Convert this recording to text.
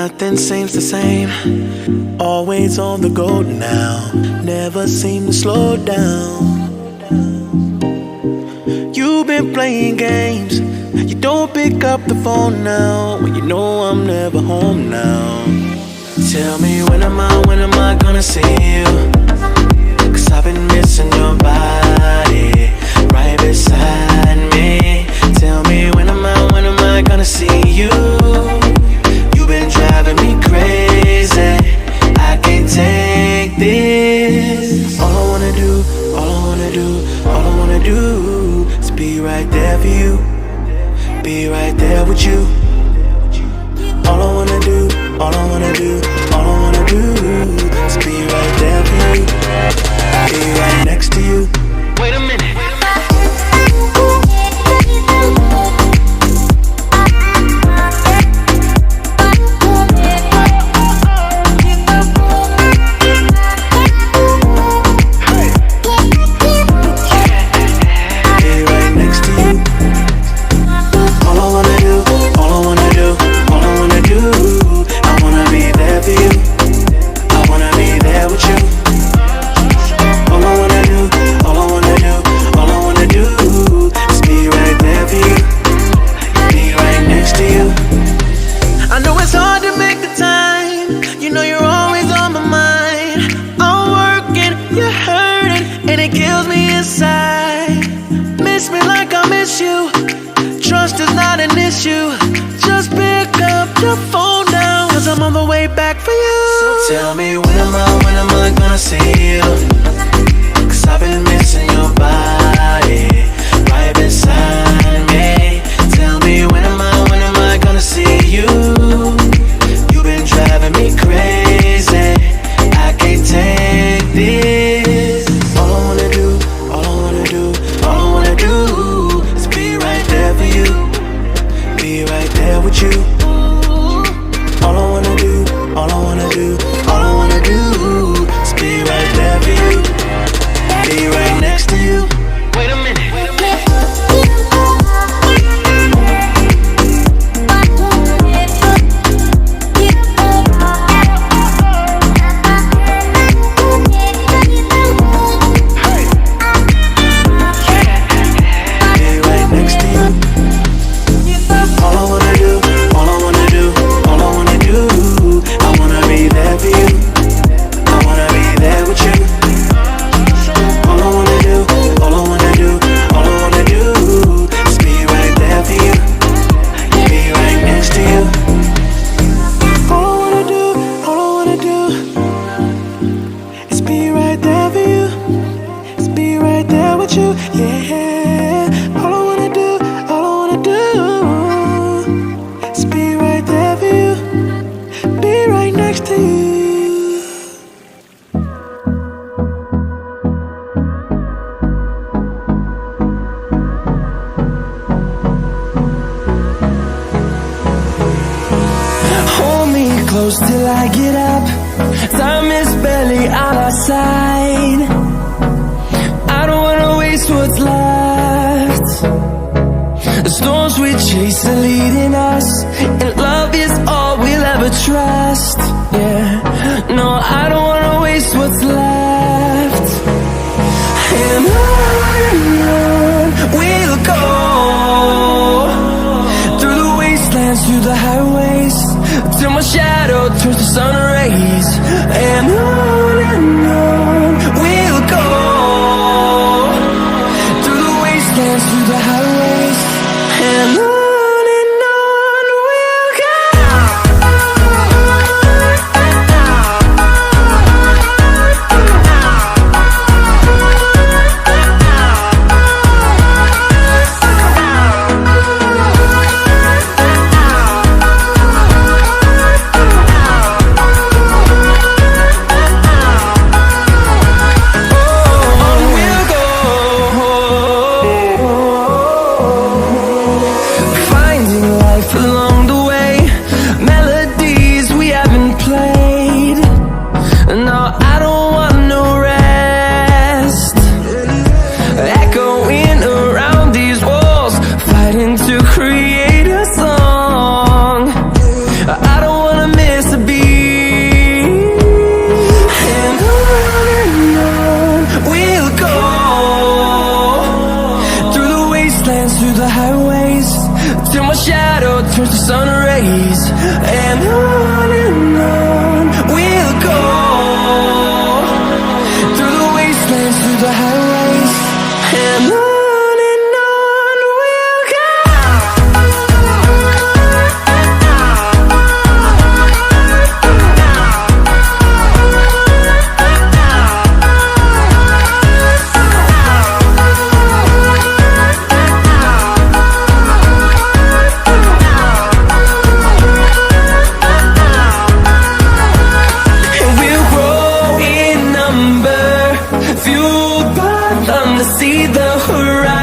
Nothing seems the same. Always on the go now. Never seem to slow down. You've been playing games. You don't pick up the phone now when you know I'm never home now. Tell me when am I gonna see you? 'Cause I've been missing your body right beside me. Tell me when am I gonna see you? You've been driving me crazy. I can't take this. All I wanna do is be right there for you. Be right there with you. All I wanna do is be right there for you. Be right next to you. Wait a minute. Tell me when am I gonna see you? 'Cause I've been missing your body right beside me. Tell me when am I gonna see you? You've been driving me crazy. I can't take this. All I wanna do is be right there for you. Be right there with you. All I wanna do is be right there for you. Be right next to you. Wait a minute. Till I get up, time is barely on our side. I don't wanna waste what's left. The storms we chase are leading us, and love is all we'll ever trust. Yeah, no, I don't wanna waste what's left. And on we'll go, through the wastelands, through the highways, till my shadow turns to sun rays. And on we'll go, through the wastelands, through the highways. And on we'll go. the highways, and on we'll go. And we'll grow in number, fueled by them to see the horizon.